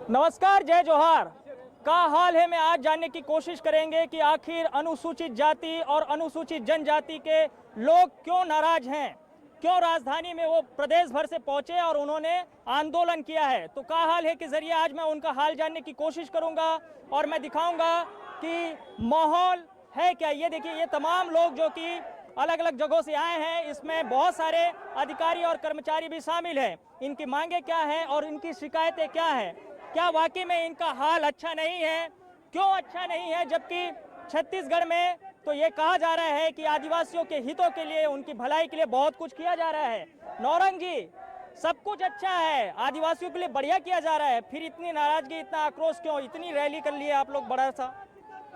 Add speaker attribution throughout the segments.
Speaker 1: नमस्कार, जय जोहार। का हाल है मैं आज जानने की कोशिश करेंगे कि आखिर अनुसूचित जाति और अनुसूचित जनजाति के लोग क्यों नाराज हैं, क्यों राजधानी में वो प्रदेश भर से पहुंचे और उन्होंने आंदोलन किया है। तो का हाल है के जरिए आज मैं उनका हाल जानने की कोशिश करूंगा और मैं दिखाऊंगा कि माहौल है क्या। ये देखिए, ये तमाम लोग जो कि अलग अलग जगहों से आए हैं, इसमें बहुत सारे अधिकारी और कर्मचारी भी शामिल हैं। इनकी मांगे क्या हैं और इनकी शिकायतें क्या हैं, क्या वाकई में इनका हाल अच्छा नहीं है, क्यों अच्छा नहीं है, जबकि छत्तीसगढ़ में तो ये कहा जा रहा है कि आदिवासियों के हितों के लिए, उनकी भलाई के लिए बहुत कुछ किया जा रहा है। नौरंग जी, सब कुछ अच्छा है, आदिवासियों के लिए बढ़िया किया जा रहा है, फिर इतनी नाराजगी, इतना आक्रोश क्यों, इतनी रैली कर लिए आप लोग बड़ा सा।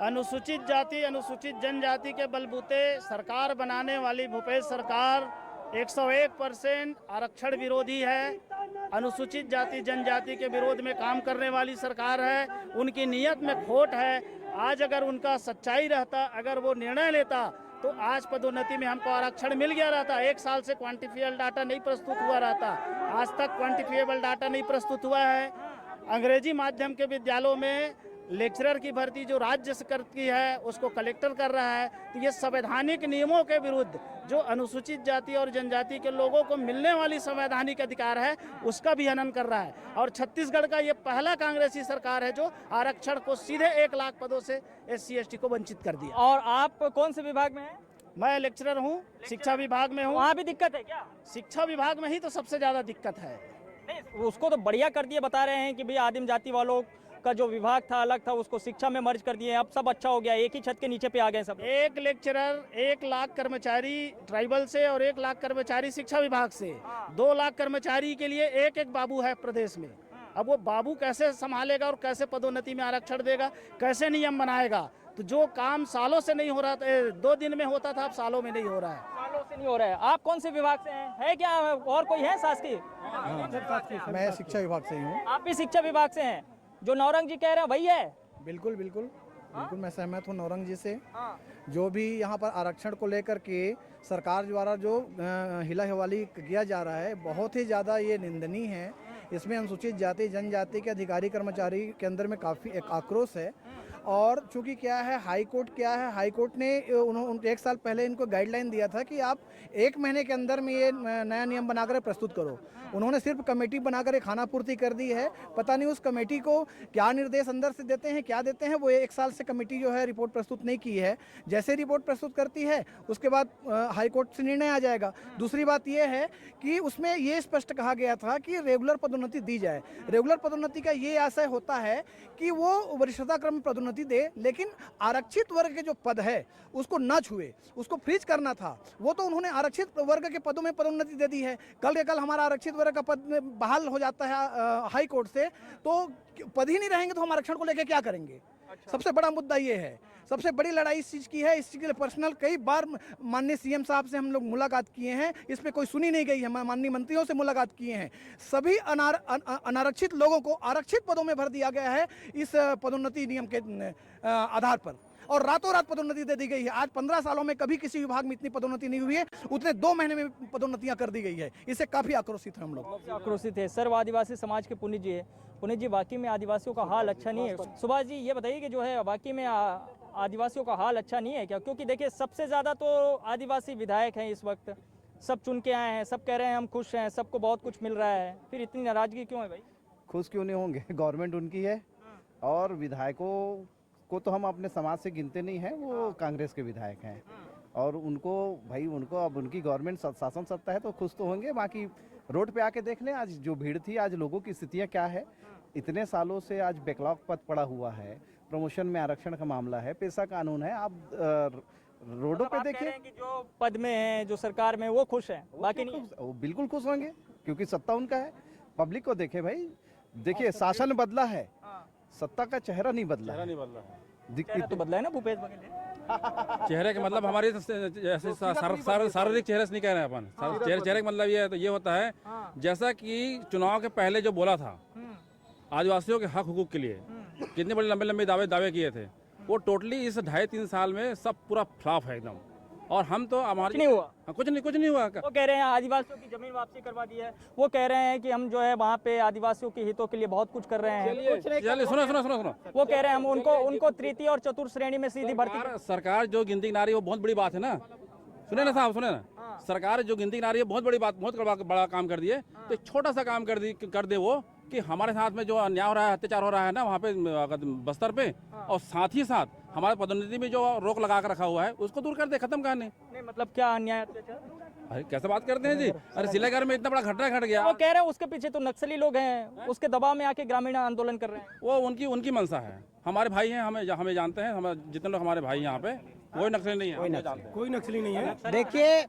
Speaker 2: अनुसूचित जाति अनुसूचित जनजाति के बलबूते सरकार बनाने वाली भूपेश सरकार 101% आरक्षण विरोधी है। अनुसूचित जाति जनजाति के विरोध में काम करने वाली सरकार है। उनकी नीयत में खोट है। आज अगर उनका सच्चाई रहता, अगर वो निर्णय लेता तो आज पदोन्नति में हमको आरक्षण मिल गया रहता। एक साल से क्वांटिफिएबल डाटा नहीं प्रस्तुत हुआ रहता। आज तक क्वांटिफिएबल डाटा नहीं प्रस्तुत हुआ है। अंग्रेजी माध्यम के विद्यालयों में लेक्चरर की भर्ती जो राज्य से करती है उसको कलेक्टर कर रहा है। तो ये संवैधानिक नियमों के विरुद्ध जो अनुसूचित जाति और जनजाति के लोगों को मिलने वाली संवैधानिक अधिकार है उसका भी हनन कर रहा है। और छत्तीसगढ़ का ये पहला कांग्रेसी सरकार है जो आरक्षण को सीधे 1 लाख पदों से SC/ST को वंचित कर दिया।
Speaker 1: और आप कौन से विभाग में हैं?
Speaker 2: मैं लेक्चरर हूँ, शिक्षा विभाग में हूँ।
Speaker 1: वहाँ भी दिक्कत है क्या?
Speaker 2: शिक्षा विभाग में ही तो सबसे ज्यादा दिक्कत है।
Speaker 1: नहीं, उसको तो बढ़िया कर दिए, बता रहे हैं कि भाई आदिम जाति वालों का जो विभाग था अलग था, उसको शिक्षा में मर्ज कर दिए, अब सब अच्छा हो गया, एक ही छत के नीचे पे आ गए सब।
Speaker 2: 1 लेक्चरर, 1 लाख कर्मचारी ट्राइबल से और 1 लाख कर्मचारी शिक्षा विभाग से, 2 लाख कर्मचारी के लिए एक एक बाबू है प्रदेश में। अब वो बाबू कैसे संभालेगा और कैसे पदोन्नति में आरक्षण देगा, कैसे नियम बनाएगा। तो जो काम सालों से नहीं हो रहा था, 2 दिन में होता था, अब सालों में नहीं हो रहा है।
Speaker 1: सालों से नहीं हो रहा है। आप कौन से विभाग से हैं? है क्या और कोई है शासकीय?
Speaker 3: मैं शिक्षा विभाग से ही हूँ।
Speaker 1: आप भी शिक्षा विभाग से हैं? जो नौरंग जी कह रहे हैं वही है?
Speaker 3: बिल्कुल बिल्कुल बिल्कुल मैं सहमत हूँ नौरंग जी से। जो भी यहाँ पर आरक्षण को लेकर के सरकार द्वारा जो हिला हवाली किया जा रहा है, बहुत ही ज़्यादा ये निंदनीय है। इसमें अनुसूचित जाति जनजाति के अधिकारी कर्मचारी के अंदर में काफ़ी एक आक्रोश है। और चूंकि क्या है, हाई कोर्ट ने 1 साल पहले इनको गाइडलाइन दिया था कि आप 1 महीने के अंदर में ये नया नियम बनाकर प्रस्तुत करो। उन्होंने सिर्फ कमेटी बनाकर खानापूर्ति कर दी है। पता नहीं उस कमेटी को क्या निर्देश अंदर से देते हैं, क्या देते हैं। वो 1 साल से कमेटी जो है रिपोर्ट प्रस्तुत नहीं की है। जैसे रिपोर्ट प्रस्तुत करती है उसके बाद हाई कोर्ट से निर्णय आ जाएगा। दूसरी बात यह है कि उसमें ये स्पष्ट कहा गया था कि रेगुलर पदोन्नति दी जाए। रेगुलर पदोन्नति का ये आशय होता है कि वो वरिष्ठता क्रम में पदोन्नति दे, लेकिन आरक्षित वर्ग के जो पद है उसको ना छुए, उसको फ्रीज करना था। वो तो उन्होंने आरक्षित वर्ग के पदों में पदोन्नति दे दी है। कल के कल हमारा आरक्षित वर्ग का पद बहाल हो जाता है हाई कोर्ट से, तो पद ही नहीं रहेंगे तो हम आरक्षण को लेकर क्या करेंगे। सबसे बड़ा मुद्दा ये है, सबसे बड़ी लड़ाई इस चीज़ की है। इस चीज़ के लिए पर्सनल कई बार माननीय CM साहब से हम लोग मुलाकात किए हैं, इस पे कोई सुनी नहीं गई है। माननीय मंत्रियों से मुलाकात किए हैं। सभी अनारक्षित लोगों को आरक्षित पदों में भर दिया गया है इस पदोन्नति नियम के आधार पर, और रातों रात पदोन्नति दे दी गई है। आज 15 सालों में कभी किसी विभाग में इतनी पदोन्नति नहीं हुई है, उतने 2 महीने में पदोन्नतियां कर दी गई है। इससे काफी आक्रोशित है हम लोग।
Speaker 1: आक्रोशित है। सर्व आदिवासी समाज के पुनित जी है। पुनित जी, वाकई में आदिवासियों का हाल अच्छा नहीं है। सुभाष जी, ये बताइए कि जो है वाकई में आदिवासियों का हाल अच्छा नहीं है क्या? क्योंकि देखिए, सबसे ज़्यादा तो आदिवासी विधायक हैं इस वक्त, सब चुन के आए हैं, सब कह रहे हैं हम खुश हैं, सबको बहुत कुछ मिल रहा है, फिर इतनी नाराजगी क्यों है भाई?
Speaker 4: खुश क्यों नहीं होंगे, गवर्नमेंट उनकी है। और विधायकों को तो हम अपने समाज से गिनते नहीं हैं, वो कांग्रेस के विधायक हैं। और उनको अब उनकी गवर्नमेंट शासन सत्ता है तो खुश तो होंगे। बाकी रोड पे आके देख लें आज जो भीड़ थी, आज लोगों की स्थितियाँ क्या है। इतने सालों से आज बैकलॉग पद पड़ा हुआ है, प्रमोशन में आरक्षण का मामला है, पेशा कानून है। आप रोडों पे देखिए
Speaker 1: कि जो पद में है, जो सरकार में, वो खुश है, बाकी नहीं।
Speaker 4: वो बिल्कुल खुश होंगे क्योंकि सत्ता उनका है। पब्लिक को देखे भाई, देखिए शासन बदला है, सत्ता का चेहरा नहीं बदला है।
Speaker 1: तो बदला है ना भूपेश बघेल।
Speaker 5: चेहरे का मतलब हमारे जैसे शारीरिक चेहरे से नहीं कह रहे हैं अपन। चेहरे का मतलब ये होता है, जैसा कि चुनाव के पहले जो बोला था आदिवासियों के हक हुकूक के लिए, कितने बड़े लंबे लंबे दावे किए थे, वो टोटली इस 2.5-3 साल में सब पूरा फ्लॉप है एकदम। और हम तो हमारी
Speaker 1: नहीं हुआ।
Speaker 5: हाँ, कुछ नहीं हुआ।
Speaker 1: वो कह रहे हैं आदिवासियों की जमीन वापसी करवा दी है, वो कह रहे हैं कि हम जो है वहाँ पे आदिवासियों के हितों के लिए बहुत कुछ कर रहे हैं।
Speaker 5: चलिए सुनो।
Speaker 1: वो कह रहे हैं हम उनको तृतीय और चतुर्थ श्रेणी में सीधी भर्ती।
Speaker 5: सरकार जो गिनती गिना रही है वो बहुत बड़ी बात है ना। सुने ना साहब, सुने ना, सरकार जो गिनती गिना रही है बहुत बड़ी बात, बहुत बड़ा काम कर दिए। तो एक छोटा सा काम कर दे वो कि हमारे साथ में जो अन्याय हो रहा है, अत्याचार हो रहा है ना वहाँ पे बस्तर पे, और साथ ही साथ हमारे पदोन्नति में जो रोक लगा कर रखा हुआ है उसको दूर कर दे, खत्म करने।
Speaker 1: नहीं मतलब क्या अन्याय अत्याचार?
Speaker 5: अरे कैसे बात करते हैं जी, अरे सिलेगर में इतना बड़ा घटना घट गया।
Speaker 1: वो कह रहे हैं उसके पीछे तो नक्सली लोग हैं, उसके दबाव में आके ग्रामीण आंदोलन कर रहे हैं।
Speaker 5: वो उनकी मंशा है। हमारे भाई हैं, हमें जानते हैं, हम जितने लोग हमारे भाई यहाँ पे, कोई नक्सली नहीं है,
Speaker 6: कोई नक्सली नहीं है।
Speaker 7: देखिए,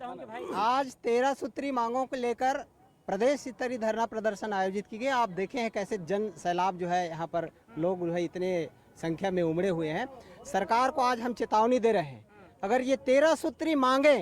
Speaker 7: आज 13 सूत्री मांगों को लेकर प्रदेश स्तरीय धरना प्रदर्शन आयोजित की गई। आप देखे हैं कैसे जन सैलाब जो है यहाँ पर लोग जो है इतने संख्या में उमड़े हुए हैं। सरकार को आज हम चेतावनी दे रहे हैं, अगर ये 13 सूत्री मांगे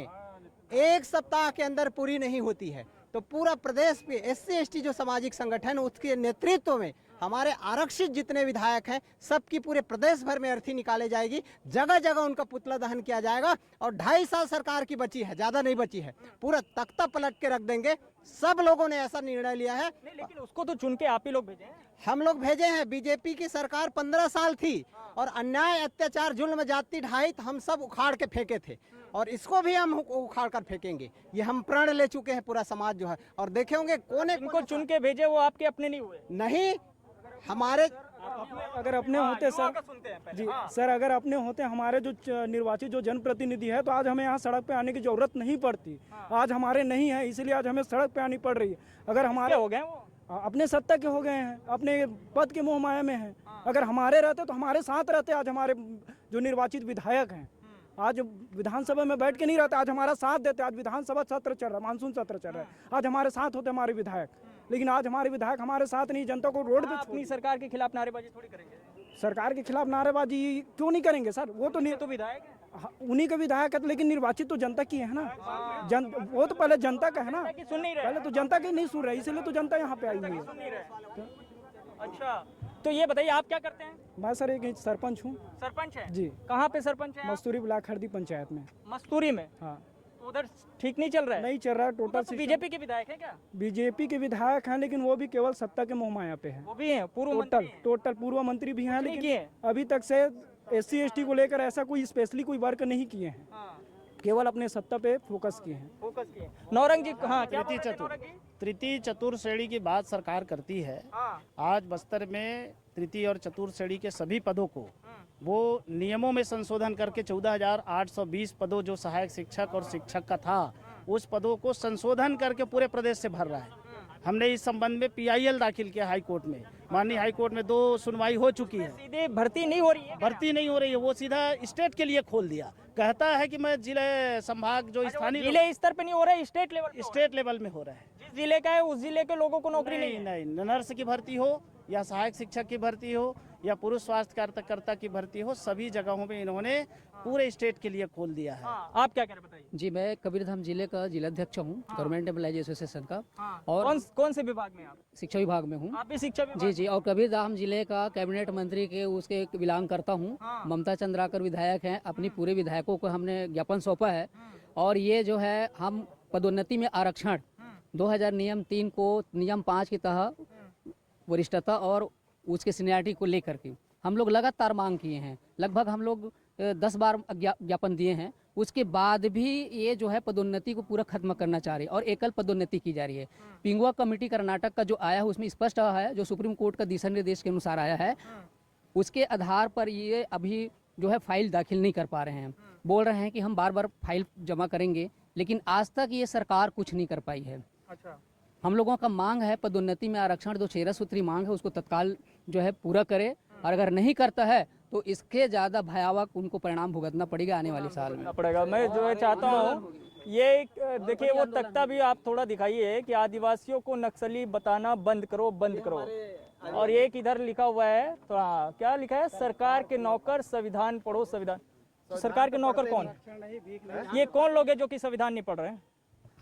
Speaker 7: एक सप्ताह के अंदर पूरी नहीं होती है तो पूरा प्रदेश पे SC ST जो सामाजिक संगठन उसके नेतृत्व में हमारे आरक्षित जितने विधायक हैं सबकी पूरे प्रदेश भर में अर्थी निकाले जाएगी, जगह जगह उनका पुतला दहन किया जाएगा। और 2.5 साल सरकार की बची है, ज्यादा नहीं बची है, पूरा तख्ता पलट के रख देंगे। सब लोगों ने ऐसा निर्णय लिया है।
Speaker 1: नहीं, लेकिन उसको तो चुन के आप ही लोग भेजे हैं।
Speaker 7: हम लोग भेजे हैं। बीजेपी की सरकार 15 साल थी और अन्याय, अत्याचार, जुल्म, जाति ढाई हम सब उखाड़ के फेंके थे और इसको भी हम उखाड़ कर फेंकेंगे। ये हम प्रण ले चुके हैं पूरा समाज जो है। और देखे होंगे कोने
Speaker 1: उनको चुन के भेजे वो आपके अपने नहीं हुए।
Speaker 7: नहीं, हमारे
Speaker 6: अगर अपने होते सर जी सर, अगर अपने होते हमारे जो निर्वाचित जो जनप्रतिनिधि है तो आज हमें यहाँ सड़क पे आने की जरूरत नहीं पड़ती। आज हमारे नहीं है, इसलिए आज हमें सड़क पे आनी पड़ रही है। अगर हमारे
Speaker 1: हो गए वो
Speaker 6: अपने सत्ता के हो गए हैं, अपने पद के मोह माया में हैं। अगर हमारे रहते तो हमारे साथ रहते। आज हमारे जो निर्वाचित विधायक हैं आज विधानसभा में बैठ के नहीं रहते, आज हमारा साथ देते। आज विधानसभा सत्र चल रहा है, मानसून सत्र चल रहा है, आज हमारे साथ होते हमारे विधायक। लेकिन आज हमारे विधायक हमारे साथ नहीं, जनता को रोड पे
Speaker 1: अपनी सरकार के खिलाफ नारेबाजी थोड़ी करेंगे।
Speaker 6: सरकार के खिलाफ नारेबाजी क्यों नहीं करेंगे सर? वो तो
Speaker 1: विधायक है,
Speaker 6: उन्हीं के विधायक है, लेकिन निर्वाचित तो जनता की है ना। वो तो पहले जनता का है ना,
Speaker 1: सुन नहीं रहे।
Speaker 6: पहले तो जनता की नहीं सुन रही, इसलिए तो जनता यहाँ पे आई हुई है।
Speaker 1: अच्छा, तो ये बताइए आप क्या करते हैं?
Speaker 6: मैं सर एक सरपंच हूँ।
Speaker 1: सरपंच है
Speaker 6: जी।
Speaker 1: कहाँ पे सरपंच है?
Speaker 6: मस्तूरी ब्लॉक हरदी पंचायत में।
Speaker 1: मस्तूरी में?
Speaker 6: हाँ।
Speaker 1: उधर ठीक नहीं चल रहा है?
Speaker 6: नहीं चल रहा है टोटल।
Speaker 1: तो बीजेपी के विधायक है क्या?
Speaker 6: बीजेपी के विधायक हैं, लेकिन वो भी केवल सत्ता के मोहमाया पे है।
Speaker 1: वो भी है टोटल
Speaker 6: पूर्व मंत्री भी हैं, लेकिन
Speaker 1: है।
Speaker 6: अभी तक से SC ST को लेकर ऐसा कोई स्पेशली कोई वर्क नहीं किए हैं। केवल अपने सत्ता पे फोकस किए हैं।
Speaker 1: नौरंग जी, हाँ,
Speaker 2: तृतीय चतुर्थ श्रेणी की बात सरकार करती है। आज बस्तर में तृतीय और चतुर्थ श्रेणी के सभी पदों को वो नियमों में संशोधन करके 14,820 पदों जो सहायक शिक्षक और शिक्षक का था उस पदों को संशोधन करके पूरे प्रदेश से भर रहा है। हमने इस संबंध में PIL दाखिल किया हाई कोर्ट में। माननीय हाई कोर्ट में 2 सुनवाई हो चुकी है।
Speaker 1: सीधे भर्ती नहीं हो रही है?
Speaker 2: भर्ती नहीं हो रही है, वो सीधा स्टेट के लिए खोल दिया। कहता है कि मैं जिले संभाग जो स्थानीय
Speaker 1: जिले स्तर पे नहीं हो रहा है, स्टेट
Speaker 2: लेवल में हो रहा है।
Speaker 1: जिस जिले का है उस जिले के लोगों को नौकरी
Speaker 2: नहीं, नर्स की भर्ती हो या सहायक शिक्षक की भर्ती हो या पुरुष स्वास्थ्य कार्यकर्ता की भर्ती हो, सभी जगहों में इन्होंने पूरे स्टेट के लिए खोल दिया है।
Speaker 1: आप क्या कह रहे बताइए?
Speaker 8: जी, मैं कबीरधाम जिले का जिलाध्यक्ष हूँ गवर्नमेंट एम्प्लॉयज एसोसिएशन का। और
Speaker 1: कौन से विभाग में आप?
Speaker 8: शिक्षा विभाग में हूँ।
Speaker 1: आप भी शिक्षा विभाग?
Speaker 8: जी जी। और कबीरधाम जिले का कैबिनेट मंत्री के उसके बिलोंग करता हूँ। ममता चंद्राकर विधायक हैं, अपनी पूरे विधायकों को हमने ज्ञापन सौंपा है। और ये जो है हम पदोन्नति में आरक्षण 2000 नियम 3 को नियम 5 के तहत वरिष्ठता और उसके सीनियरिटी को लेकर के हम लोग लगातार मांग किए हैं। लगभग हम लोग 10 बार ज्ञापन दिए हैं। उसके बाद भी ये जो है पदोन्नति को पूरा खत्म करना चाह रही है और एकल पदोन्नति की जा रही है। पिंगुआ कमेटी कर्नाटक का जो आया है उसमें स्पष्ट है, जो सुप्रीम कोर्ट का दिशा निर्देश के अनुसार आया है, उसके आधार पर ये अभी जो है फाइल दाखिल नहीं कर पा रहे हैं। बोल रहे हैं कि हम बार बार फाइल जमा करेंगे, लेकिन आज तक ये सरकार कुछ नहीं कर पाई है।
Speaker 1: अच्छा।
Speaker 8: हम लोगों का मांग है पदोन्नति में आरक्षण, जो 13 सूत्री मांग है उसको तत्काल जो है पूरा करे, और अगर नहीं करता है तो इसके ज़्यादा भयावह उनको परिणाम भुगतना पड़ेगा आने वाले साल में।
Speaker 1: पड़ेगा। मैं जो है चाहता हूँ ये देखिए वो तख्ता भी आप थोड़ा दिखाइए कि आदिवासियों को नक्सली बताना बंद करो, बंद करो। और एक इधर लिखा हुआ है, तो हाँ, क्या लिखा है? सरकार के नौकर संविधान पढ़ो, संविधान। तो सरकार के नौकर कौन? ये कौन लोग हैं जो कि संविधान नहीं पढ़ रहे हैं?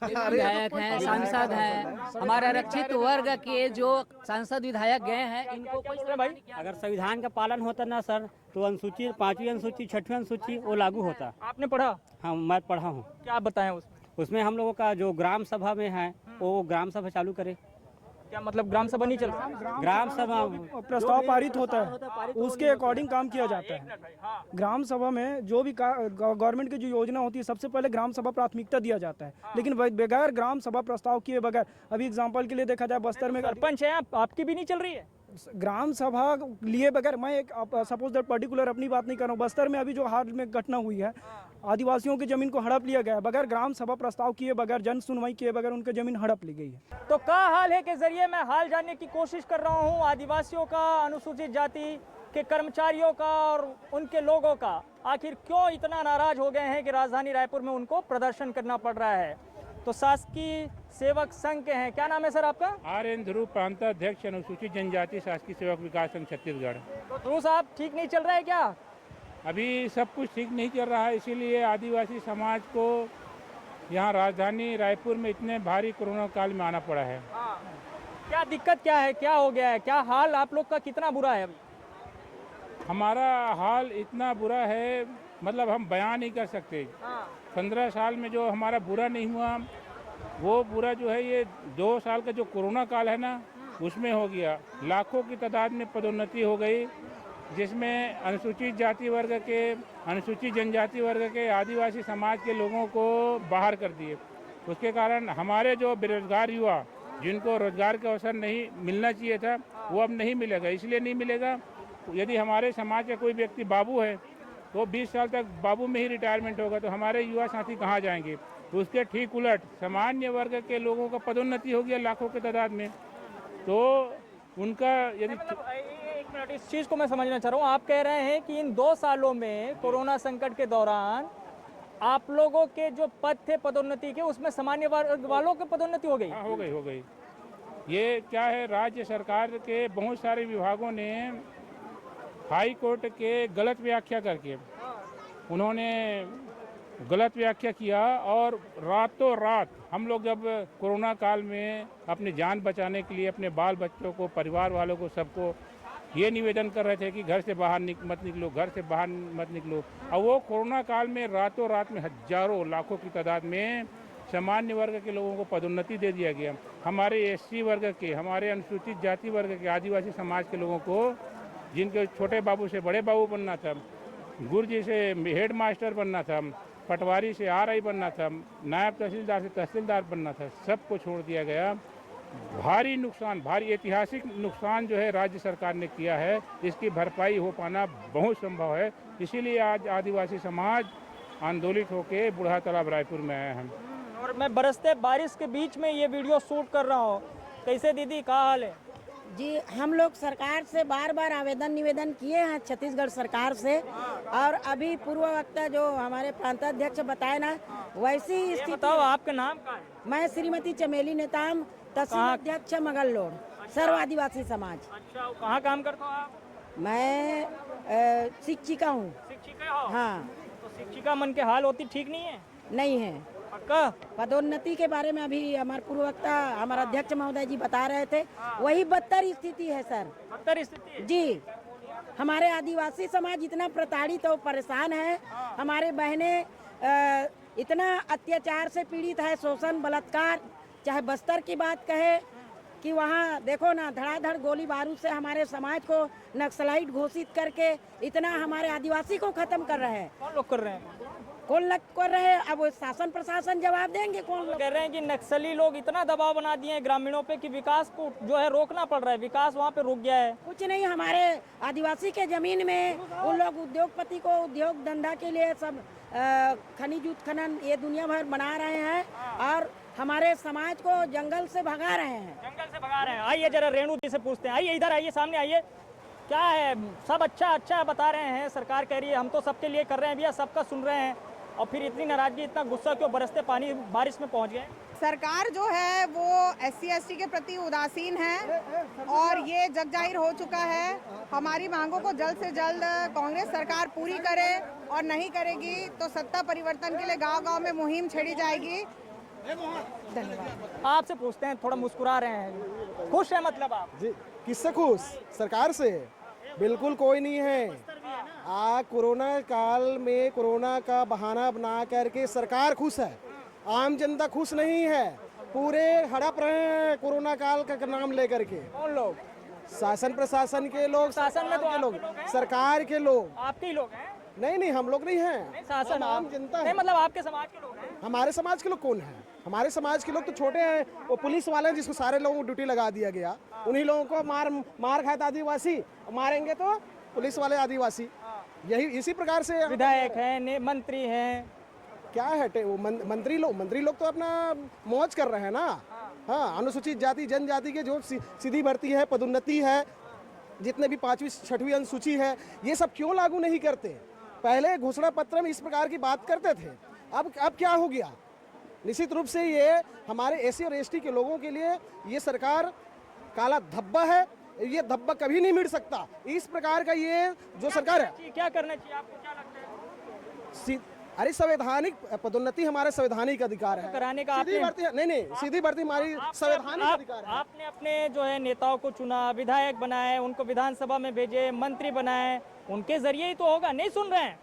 Speaker 8: विधायक हैं, सांसद हैं, हमारे आरक्षित वर्ग के जो सांसद विधायक गए हैं, इनको कोई
Speaker 1: भाई
Speaker 9: अगर संविधान का पालन होता ना सर तो अनुसूची 5वीं अनुसूची 6वीं अनुसूची वो लागू होता।
Speaker 1: आपने पढ़ा?
Speaker 9: हाँ मैं पढ़ा हूँ।
Speaker 1: क्या बताएं
Speaker 9: उसमें हम लोगों का जो ग्राम सभा में है वो ग्राम सभा चालू करे।
Speaker 1: क्या मतलब ग्राम सभा नहीं चल रहा?
Speaker 9: ग्राम सभा
Speaker 6: प्रस्ताव पारित होता है उसके अकॉर्डिंग काम किया जाता है। ग्राम सभा में जो भी गवर्नमेंट की जो योजना होती है सबसे पहले ग्राम सभा प्राथमिकता दिया जाता है, लेकिन बगैर ग्राम सभा प्रस्ताव किए बगैर, अभी एग्जांपल के लिए देखा जाए बस्तर में
Speaker 1: सरपंच है आपकी भी नहीं चल रही है
Speaker 6: ग्राम सभा लिए बगैर, मैं एक सपोज दैट पर्टिकुलर अपनी बात नहीं कर रहा हूँ, बस्तर में अभी जो हाल में घटना हुई है, आदिवासियों की जमीन को हड़प लिया गया है, बगैर ग्राम सभा प्रस्ताव किए बगैर, जन सुनवाई किए बगैर उनकी जमीन हड़प ली गई है।
Speaker 1: तो क्या हाल है के जरिए मैं हाल जानने की कोशिश कर रहा हूँ आदिवासियों का, अनुसूचित जाति के कर्मचारियों का और उनके लोगों का, आखिर क्यों इतना नाराज हो गए हैं कि राजधानी रायपुर में उनको प्रदर्शन करना पड़ रहा है। तो शासकीय सेवक संघ के हैं, क्या नाम है सर आपका?
Speaker 10: RN ध्रुव, प्रांताध्यक्ष अनुसूचित जनजाति शासकीय सेवक विकास संघ छत्तीसगढ़।
Speaker 1: तो ध्रुव साहब ठीक नहीं चल रहा है क्या?
Speaker 10: अभी सब कुछ ठीक नहीं चल रहा है, इसीलिए आदिवासी समाज को यहाँ राजधानी रायपुर में इतने भारी कोरोना काल में आना पड़ा है।
Speaker 1: क्या दिक्कत क्या है, क्या हो गया है, क्या हाल आप लोग का कितना बुरा है? अभी
Speaker 10: हमारा हाल इतना बुरा है, मतलब हम बयान नहीं कर सकते। 15 साल में जो हमारा बुरा नहीं हुआ वो बुरा जो है ये 2 साल का जो कोरोना काल है ना उसमें हो गया। लाखों की तादाद में पदोन्नति हो गई, जिसमें अनुसूचित जाति वर्ग के, अनुसूचित जनजाति वर्ग के, आदिवासी समाज के लोगों को बाहर कर दिए। उसके कारण हमारे जो बेरोजगार युवा जिनको रोजगार का अवसर नहीं मिलना चाहिए था वो अब नहीं मिलेगा। इसलिए नहीं मिलेगा, यदि हमारे समाज का कोई व्यक्ति बाबू है तो 20 साल तक बाबू में ही रिटायरमेंट होगा, तो हमारे युवा साथी कहाँ जाएंगे। उसके ठीक उलट सामान्य वर्ग के लोगों का पदोन्नति हो गया लाखों की तादाद में, तो उनका यदि
Speaker 1: एक मिनट, इस चीज को मैं समझना चाह रहा हूँ। आप कह रहे हैं कि इन 2 सालों में कोरोना संकट के दौरान आप लोगों के जो पद थे पदोन्नति के, उसमें सामान्य वर्ग वालों की पदोन्नति हो गई?
Speaker 10: हाँ, हो गई। ये क्या है, राज्य सरकार के बहुत सारे विभागों ने हाई कोर्ट के गलत व्याख्या करके उन्होंने गलत व्याख्या किया, और रातों रात हम लोग जब कोरोना काल में अपनी जान बचाने के लिए अपने बाल बच्चों को, परिवार वालों को, सबको ये निवेदन कर रहे थे कि घर से बाहर मत निकलो, घर से बाहर मत निकलो। और वो कोरोना काल में रातों रात में हजारों लाखों की तादाद में सामान्य वर्ग के लोगों को पदोन्नति दे दिया गया। हमारे SC वर्ग के, हमारे अनुसूचित जाति वर्ग के, आदिवासी समाज के लोगों को, जिनके छोटे बाबू से बड़े बाबू बनना था, गुरुजी से हेड मास्टर बनना था, पटवारी से RI बनना था, नायब तहसीलदार से तहसीलदार बनना था, सबको छोड़ दिया गया। भारी नुकसान, भारी ऐतिहासिक नुकसान जो है राज्य सरकार ने किया है, इसकी भरपाई हो पाना बहुत संभव है। इसीलिए आज आदिवासी समाज आंदोलित होकर बूढ़ा तालाब रायपुर में आए हैं।
Speaker 1: और मैं बरसते बारिश के बीच में ये वीडियो शूट कर रहा हूँ। कैसे दीदी, क्या हाल है?
Speaker 11: जी, हम लोग सरकार से बार बार आवेदन निवेदन किए हैं, छत्तीसगढ़ सरकार से, और अभी पूर्व वक्ता जो हमारे प्रांताध्यक्ष बताए ना, वैसी स्थिति।
Speaker 1: बताओ आपका नाम क्या है?
Speaker 11: मैं श्रीमती चमेली नेताम, तहसील अध्यक्ष मगललोड, सर्व आदिवासी समाज।
Speaker 1: अच्छा, कहाँ काम करते हो आप?
Speaker 11: मैं शिक्षिका हूँ।
Speaker 1: शिक्षिका हो?
Speaker 11: हाँ।
Speaker 1: तो शिक्षिका मन के हाल होती ठीक नहीं है?
Speaker 11: नहीं है।
Speaker 1: पक्का?
Speaker 11: पदोन्नति के बारे में अभी हमारे पूर्व वक्ता, हमारे अध्यक्ष महोदय जी बता रहे थे, वही बदतर स्थिति है सर।
Speaker 1: बदतर स्थिति
Speaker 11: जी। हमारे आदिवासी समाज इतना प्रताड़ित और परेशान है, हमारे बहनें इतना अत्याचार से पीड़ित है, शोषण, बलात्कार। चाहे बस्तर की बात कहे कि वहाँ देखो ना, धड़ाधड़ गोली बारूद से हमारे समाज को नक्सलाइट घोषित करके इतना हमारे आदिवासी को खत्म कर रहे हैं।
Speaker 1: कौन लोग कर रहे हैं?
Speaker 11: कौन लोग कर रहे हैं? अब वो शासन प्रशासन जवाब देंगे। कौन लोग
Speaker 1: कह रहे हैं कि नक्सली लोग इतना दबाव बना दिए हैं ग्रामीणों पे कि विकास को जो है रोकना पड़ रहा है, विकास वहाँ पे रुक गया है।
Speaker 11: कुछ नहीं, हमारे आदिवासी के जमीन में उन लोग उद्योगपति को उद्योग धंधा के लिए सब खनिज उत्खनन ये दुनिया भर बना रहे हैं, और हमारे समाज को जंगल से भगा रहे हैं।
Speaker 1: जंगल से भगा रहे हैं। आइए जरा रेणु जी से पूछते हैं। आइए इधर आइए, सामने आइए। क्या है, सब अच्छा बता रहे हैं, सरकार कह रही है हम तो सबके लिए कर रहे हैं भैया, सबका सुन रहे हैं, और फिर इतनी नाराजगी, इतना गुस्सा क्यों? बरसते पानी बारिश में पहुंच गए।
Speaker 12: सरकार जो है वो SC ST के प्रति उदासीन है, और ये जग जाहिर हो चुका है। हमारी मांगों को जल्द से जल्द कांग्रेस सरकार पूरी करे, और नहीं करेगी तो सत्ता परिवर्तन के लिए गांव-गांव में मुहिम छेड़ी जाएगी। धन्यवाद।
Speaker 1: आपसे पूछते हैं, थोड़ा मुस्कुरा रहे हैं, खुश है मतलब आप?
Speaker 13: जी, किससे खुश? सरकार से बिल्कुल कोई नहीं है। कोरोना काल में कोरोना का बहाना बना करके सरकार खुश है, आम जनता खुश नहीं है। पूरे हड़प रहे हैं कोरोना काल का नाम लेकर के।
Speaker 1: कौन लोग?
Speaker 13: शासन प्रशासन के लोग,
Speaker 1: शासन में तो
Speaker 13: के
Speaker 1: आपके
Speaker 13: लोग,
Speaker 1: लोग हैं?
Speaker 13: सरकार के लोग।
Speaker 1: आपके ही लोग हैं?
Speaker 13: नहीं, हम लोग नहीं हैं,
Speaker 1: शासन
Speaker 13: आम जनता
Speaker 1: नहीं,
Speaker 13: है।
Speaker 1: मतलब आपके समाज के लोग हैं?
Speaker 13: हमारे समाज के लोग कौन है? हमारे समाज के लोग तो छोटे हैं, वो पुलिस वाले हैं जिसको सारे लोगों को ड्यूटी लगा दिया गया। उन्हीं लोगों को मार खाए आदिवासी, मारेंगे तो पुलिस वाले आदिवासी। यही इसी प्रकार से
Speaker 1: विधायक हैं, मंत्री हैं,
Speaker 13: क्या है वो मंत्री लोग तो अपना मौज कर रहे हैं ना। हाँ, अनुसूचित जाति जनजाति के जो सीधी भर्ती है, पदोन्नति है, जितने भी 5वीं 6वीं अनुसूची है, ये सब क्यों लागू नहीं करते? पहले घोषणा पत्र में इस प्रकार की बात करते थे, अब क्या हो गया? निश्चित रूप से ये हमारे एससी और एसटी के लोगों के लिए ये सरकार काला धब्बा है। ये धब्बा कभी नहीं मिट सकता। इस प्रकार का ये जो सरकार है,
Speaker 1: क्या करना चाहिए आपको, क्या लगता है?
Speaker 13: अरे संवैधानिक पदोन्नति हमारे संवैधानिक अधिकार है।
Speaker 1: कराने का
Speaker 13: सीधी भर्ती नहीं, सीधी भर्ती हमारी संवैधानिक अधिकार है।
Speaker 1: आपने अपने जो है नेताओं को चुना, विधायक बनाए, उनको विधानसभा में भेजे, मंत्री बनाए, उनके जरिए ही तो होगा। नहीं सुन रहे हैं?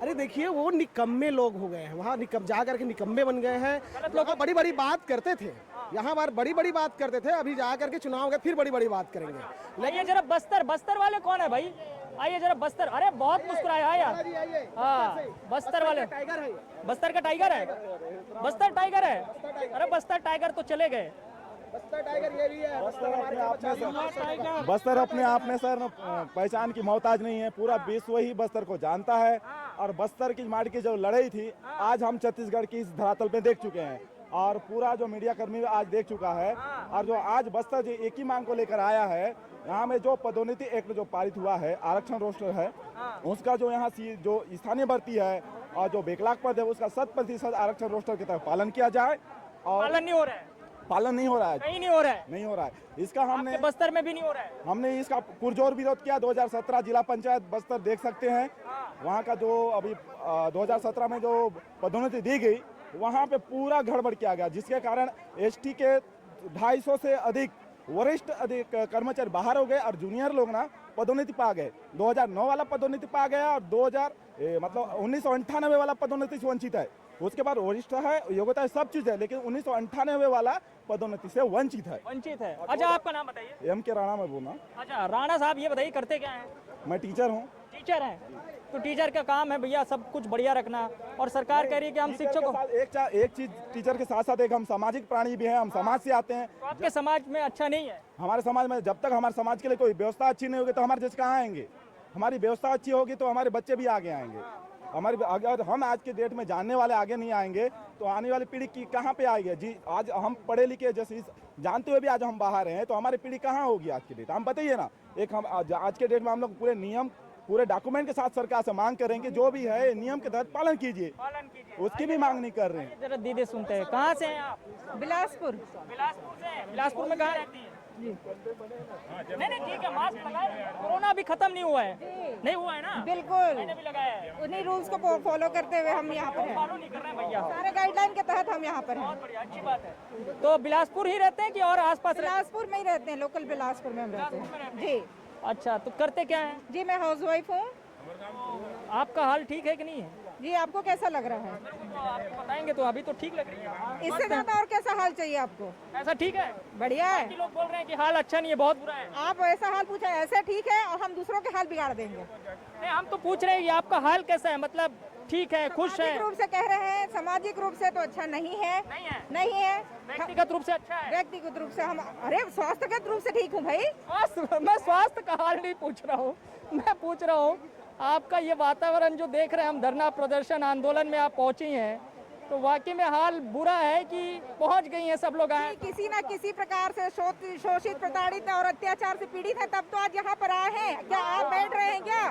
Speaker 13: अरे देखिए, वो निकम्मे लोग हो गए हैं, वहाँ जा करके निकम्मे बन गए हैं। लोग बड़ी बड़ी बात करते थे, यहाँ बार बड़ी बड़ी बात करते थे, अभी जा करके चुनाव गए फिर बड़ी बड़ी बात करेंगे।
Speaker 1: लेकिन जरा बस्तर वाले कौन है भाई? आइए जरा बस्तर। अरे बहुत मुस्कुराया यार। हाँ, बस्तर वाले
Speaker 13: टाइगर है,
Speaker 1: बस्तर का टाइगर है, बस्तर टाइगर है। अरे बस्तर टाइगर तो चले गए।
Speaker 13: बस्तर टाइगर ये भी है।
Speaker 14: बस्तर अपने आप में सर पहचान की मोहताज नहीं है, पूरा विश्व ही बस्तर को जानता है। और बस्तर की माटी की जो लड़ाई थी, आज हम छत्तीसगढ़ की इस धरातल पे देख चुके हैं, और पूरा जो मीडिया कर्मी आज देख चुका है। और जो आज बस्तर जो एक ही मांग को लेकर आया है, यहाँ में जो पदोन्नति एक्ट जो पारित हुआ है, आरक्षण रोस्टर है, उसका जो यहाँ जो स्थानीय भर्ती है और जो बैकलॉग पद है, उसका 100% आरक्षण रोस्टर की तरफ पालन किया जाए। और
Speaker 1: पालन नहीं हो रहा है,
Speaker 14: पालन नहीं हो रहा है,
Speaker 1: कहीं नहीं हो रहा है,
Speaker 14: नहीं हो रहा है। इसका हमने
Speaker 1: बस्तर में भी नहीं हो रहा है।
Speaker 14: हमने इसका पुरजोर विरोध किया। 2017 जिला पंचायत बस्तर देख सकते हैं, वहाँ का जो अभी 2017 में जो पदोन्नति दी गई, वहाँ पे पूरा गड़बड़ किया गया, जिसके कारण एसटी के 250 से अधिक वरिष्ठ कर्मचारी बाहर हो गए और जूनियर लोग ना पदोन्नति पा गए। 2009 वाला पदोन्नति पा गया और 1998 वाला पदोन्नति से वंचित है। उसके बाद वरिष्ठ है, योग्यता है, सब चीज है, लेकिन 1998 वाला पदोन्नति से वंचित है।
Speaker 1: अच्छा, आपका नाम बताइए।
Speaker 14: एम के राणा में बोलना।
Speaker 1: अच्छा राणा साहब, ये बताइए करते क्या हैं?
Speaker 14: मैं टीचर हूँ।
Speaker 1: टीचर हैं, तो टीचर का काम है भैया सब कुछ बढ़िया रखना, और सरकार कह रही है कि हम शिक्षकों
Speaker 14: एक चीज टीचर के साथ साथ एक हम सामाजिक प्राणी भी हैं, हम समाज से आते हैं।
Speaker 1: तो आपके समाज में अच्छा नहीं है?
Speaker 14: हमारे समाज में जब तक हमारे समाज के लिए कोई व्यवस्था अच्छी नहीं होगी तो हमारे जैसे कहाँ आएंगे? हमारी व्यवस्था अच्छी होगी तो हमारे बच्चे भी आगे आएंगे। अगर हम आज के डेट में जानने वाले आगे नहीं आएंगे तो आने वाली पीढ़ी की कहाँ पे आएगी? जी, आज हम पढ़े लिखे जैसे जानते हुए भी आज हम बाहर हैं, तो हमारी पीढ़ी कहाँ होगी आज की डेट? हम बताइए ना। एक हम आज के डेट में हम लोग पूरे नियम, पूरे डॉक्यूमेंट के साथ सरकार से मांग करेंगे, जो भी है नियम के तहत पालन कीजिए, उसकी भी मांग नहीं कर रहे हैं।
Speaker 1: जरा दीदी सुनते हैं, कहाँ से हैं आप?
Speaker 12: बिलासपुर।
Speaker 1: बिलासपुर से? बिलासपुर में कहाँ रहती है? नहीं ठीक है, मास्क लगाए। कोरोना अभी खत्म नहीं हुआ है? नहीं हुआ है ना?
Speaker 12: बिल्कुल,
Speaker 1: मैंने भी लगाया है।
Speaker 12: उन्हीं रूल्स को फॉलो करते हुए हम यहाँ पर हैं।
Speaker 1: फॉलो नहीं कर रहे हैं भैया,
Speaker 12: सारे गाइडलाइन के तहत हम यहाँ पर हैं।
Speaker 1: बहुत बढ़िया, अच्छी बात है। तो बिलासपुर ही रहते हैं कि और आसपास?
Speaker 12: बिलासपुर में ही रहते हैं, लोकल बिलासपुर में हम रहते हैं जी।
Speaker 1: अच्छा, तो करते क्या है?
Speaker 12: जी मैं हाउस वाइफ हूँ।
Speaker 1: आपका हाल ठीक है कि नहीं है?
Speaker 12: जी आपको कैसा लग रहा है?
Speaker 1: तो आपको बताएंगे तो अभी तो ठीक लग रही है।
Speaker 12: इससे ज्यादा और कैसा हाल चाहिए आपको?
Speaker 1: ऐसा ठीक है,
Speaker 12: बढ़िया है।
Speaker 1: बाकी लोग बोल रहे हैं कि हाल अच्छा नहीं है, बहुत बुरा है।
Speaker 12: आप ऐसा हाल पूछा, ऐसे ठीक है और हम दूसरों के हाल बिगाड़ देंगे।
Speaker 1: नहीं, हम तो पूछ रहे हैं कि आपका हाल कैसा है, मतलब ठीक है, खुश है?
Speaker 12: सामाजिक रूप से कह रहे हैं, सामाजिक रूप से तो अच्छा नहीं है। नहीं है।
Speaker 1: व्यक्तिगत रूप से अच्छा है?
Speaker 12: व्यक्तिगत रूप से हम, अरे स्वास्थ्यगत रूप से ठीक हूँ भाई।
Speaker 1: मैं स्वास्थ्य का हाल नहीं पूछ रहा हूँ, मैं पूछ रहा हूँ आपका ये वातावरण जो देख रहे हैं हम, धरना प्रदर्शन आंदोलन में आप पहुंची हैं, तो वाकई में हाल बुरा है कि पहुंच गई हैं सब लोग? आए
Speaker 12: किसी न किसी प्रकार से शोषित, प्रताड़ित और अत्याचार से पीड़ित है, तब तो आज यहाँ पर आए हैं। क्या आप बैठ रहे हैं क्या?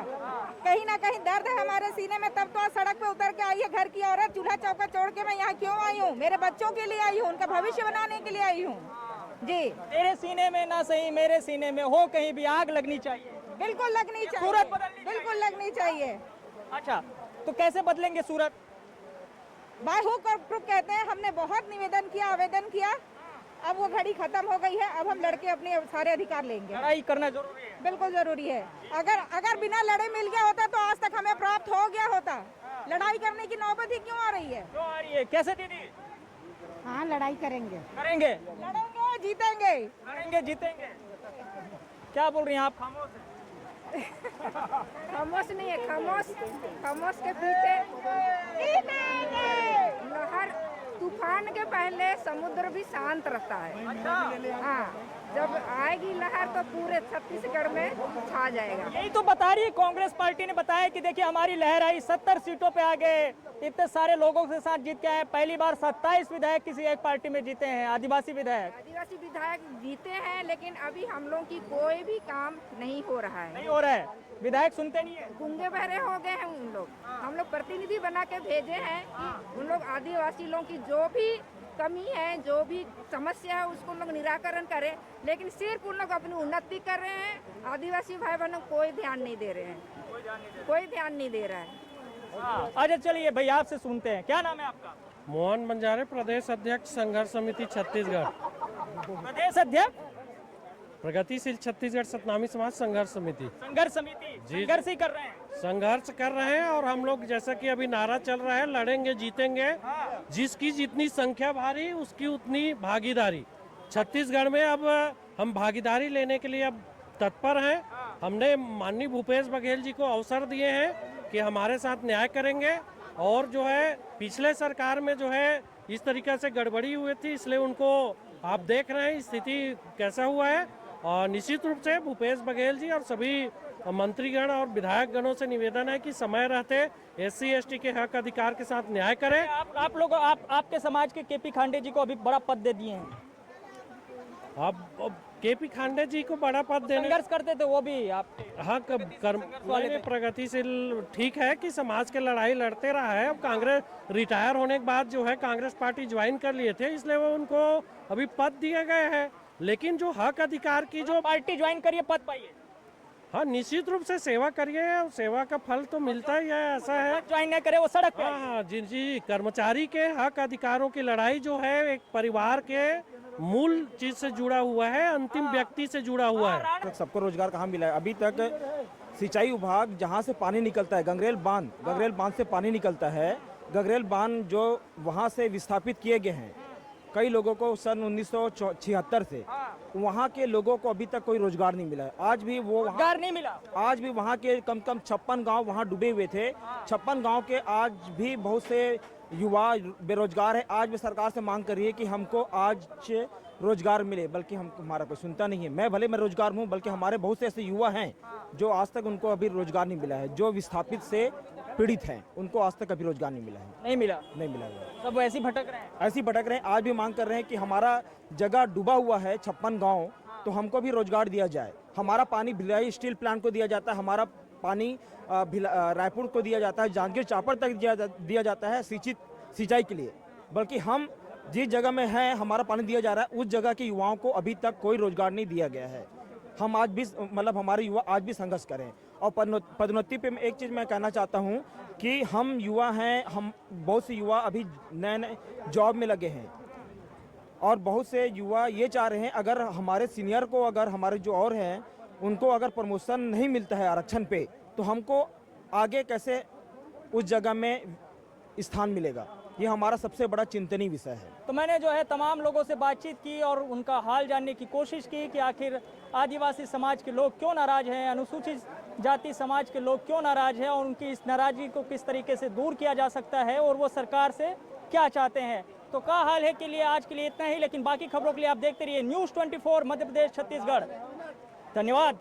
Speaker 12: कहीं ना कहीं दर्द है हमारे सीने में, तब तो आज सड़क पे उतर के आई है। घर की औरत चूल्हा चौका छोड़ के मैं यहाँ क्यों आई हूँ? मेरे बच्चों के लिए आई हूँ, उनका भविष्य बनाने के लिए आई हूँ जी।
Speaker 1: तेरे सीने में ना सही मेरे सीने में हो, कहीं भी आग लगनी चाहिए।
Speaker 12: बिल्कुल लगनी चाहिए,
Speaker 1: सूरत बदलनी
Speaker 12: बिल्कुल लगनी चाहिए।
Speaker 1: अच्छा, तो कैसे बदलेंगे सूरत?
Speaker 12: बाय हुक और क्रुक कहते हैं। हमने बहुत निवेदन किया, आवेदन किया, अब वो घड़ी खत्म हो गई है। अब हम लड़के अपने सारे अधिकार लेंगे।
Speaker 1: लड़ाई करना जरूरी है।
Speaker 12: बिल्कुल जरूरी है। अगर बिना लड़े मिल गया होता तो आज तक हमें प्राप्त हो गया होता। लड़ाई करने की नौबत ही क्यों आ रही है?
Speaker 1: क्यों आ रही है? कैसे दीदी?
Speaker 12: हाँ, लड़ाई करेंगे,
Speaker 1: करेंगे,
Speaker 12: लड़ेंगे, जीतेंगे।
Speaker 1: करेंगे, जीतेंगे। क्या बोल रही हैं आप? खामोश है।
Speaker 12: खामोश नहीं है, खामोश के पीछे लहर, तूफान के पहले समुद्र भी शांत रहता है। हाँ, जब आएगी लहर तो पूरे छत्तीसगढ़ में छा जाएगा।
Speaker 1: यही तो बता रही है कांग्रेस पार्टी ने बताया कि देखिए हमारी लहर आई, 70 सीटों पे आ गए, इतने सारे लोगों के साथ जीत के आए। पहली बार 27 विधायक किसी एक पार्टी में जीते हैं, आदिवासी विधायक।
Speaker 12: आदिवासी विधायक जीते हैं, लेकिन अभी हम लोग की कोई भी काम नहीं हो रहा है।
Speaker 1: नहीं हो रहा है, विधायक सुनते नहीं है।
Speaker 12: गूंगे बहरे हो गए हैं उन लोग। हम लोग प्रतिनिधि बना के भेजे हैं कि उन लोग आदिवासी लोगों की जो भी कमी है, जो भी समस्या है, उसको उन लोग निराकरण करें, लेकिन सिर्फ उन लोग अपनी उन्नति कर रहे हैं। आदिवासी भाई बहनों को कोई ध्यान नहीं दे रहे हैं, कोई ध्यान नहीं दे रहा है।
Speaker 1: अच्छा चलिए भैया आपसे सुनते हैं, क्या नाम है आपका?
Speaker 6: मोहन बंजारे, प्रदेश अध्यक्ष संघर्ष समिति छत्तीसगढ़।
Speaker 1: प्रदेश अध्यक्ष
Speaker 6: प्रगतिशील छत्तीसगढ़ सतनामी समाज संघर्ष समिति।
Speaker 1: संघर्ष समिति संघर्ष ही कर रहे हैं।
Speaker 6: संघर्ष कर रहे हैं और हम लोग जैसा कि अभी नारा चल रहा है, लड़ेंगे जीतेंगे। जिसकी जितनी संख्या भारी उसकी उतनी भागीदारी। छत्तीसगढ़ में अब हम भागीदारी लेने के लिए अब तत्पर हैं। हमने माननीय भूपेश बघेल जी को अवसर दिए हैं कि हमारे साथ न्याय करेंगे, और जो है पिछले सरकार में जो है इस तरीके से गड़बड़ी हुई थी, इसलिए उनको आप देख रहे हैं स्थिति कैसा हुआ है। और निश्चित रूप से भूपेश बघेल जी और सभी मंत्रीगण और विधायक गणों से निवेदन है कि समय रहते SC ST के हक अधिकार के साथ न्याय करें।
Speaker 1: आप लोग आपके समाज के KP खांडे जी को अभी बड़ा पद दे दिए हैं।
Speaker 6: अब KP खांडे जी को बड़ा पद देने,
Speaker 1: संघर्ष करते थे वो भी आप?
Speaker 6: हाँ, प्रगतिशील ठीक है कि समाज के लड़ाई लड़ते रहा है। अब कांग्रेस रिटायर होने के बाद जो है कांग्रेस पार्टी ज्वाइन कर लिए थे, इसलिए वो उनको अभी पद दिए गए हैं। लेकिन जो हक अधिकार की जो
Speaker 1: पार्टी ज्वाइन करिए, पद पाइए।
Speaker 6: हाँ, निश्चित रूप से सेवा करिए, सेवा का फल तो मिलता ही है, ऐसा है।
Speaker 1: ज्वाइन नहीं करे वो सड़क पे।
Speaker 6: हाँ, जी, कर्मचारी के हक अधिकारों की लड़ाई जो है एक परिवार के मूल चीज से जुड़ा हुआ है, अंतिम व्यक्ति से जुड़ा हुआ है।
Speaker 14: सबको रोजगार कहाँ मिला है? अभी तक सिंचाई विभाग जहाँ से पानी निकलता है, गंगरेल बांध से पानी निकलता है। गंगरेल बांध जो वहाँ से विस्थापित किए गए हैं कई लोगों को सन 1976 से, वहाँ के लोगों को अभी तक कोई रोजगार नहीं मिला है। आज भी वो
Speaker 1: रोजगार नहीं मिला।
Speaker 14: आज भी वहाँ के कम 56 गांव वहाँ डूबे हुए थे। 56 गांव के आज भी बहुत से युवा बेरोजगार है। आज भी सरकार से मांग कर रही है कि हमको आज रोजगार मिले, बल्कि हमारा कोई सुनता नहीं है। मैं रोजगार हूँ, बल्कि हमारे बहुत से ऐसे युवा हैं जो आज तक उनको अभी रोजगार नहीं मिला है, जो विस्थापित से पीड़ित हैं, उनको आज तक अभी रोजगार नहीं मिला है।
Speaker 1: नहीं मिला
Speaker 14: है।
Speaker 1: सब ऐसे भटक रहे हैं,
Speaker 14: ऐसे भटक रहे हैं। आज भी मांग कर रहे हैं कि हमारा जगह डूबा हुआ है 56 गांव, तो हमको भी रोजगार दिया जाए। हमारा पानी भिलाई स्टील प्लांट को दिया जाता है, हमारा पानी रायपुर को दिया जाता है, जांजगीर चांपड़ तक दिया जाता है सिंचाई के लिए। बल्कि हम जिस जगह में हैं, हमारा पानी दिया जा रहा है, उस जगह के युवाओं को अभी तक कोई रोजगार नहीं दिया गया है। हम आज भी हमारे युवा आज भी संघर्ष करें। और पदोन्नति पे एक चीज़ मैं कहना चाहता हूँ कि हम युवा हैं, हम बहुत से युवा अभी नए जॉब में लगे हैं, और बहुत से युवा ये चाह रहे हैं अगर हमारे सीनियर को, अगर हमारे जो और हैं उनको अगर प्रमोशन नहीं मिलता है आरक्षण पे, तो हमको आगे कैसे उस जगह में स्थान मिलेगा। ये हमारा सबसे बड़ा चिंतनीय विषय है।
Speaker 1: तो मैंने जो है तमाम लोगों से बातचीत की और उनका हाल जानने की कोशिश की कि आखिर आदिवासी समाज के लोग क्यों नाराज हैं, अनुसूचित जाति समाज के लोग क्यों नाराज हैं, और उनकी इस नाराजगी को किस तरीके से दूर किया जा सकता है, और वो सरकार से क्या चाहते हैं। तो क्या हाल है के लिए आज के लिए इतना ही, लेकिन बाकी खबरों के लिए आप देखते रहिए News 24 मध्य प्रदेश छत्तीसगढ़। धन्यवाद।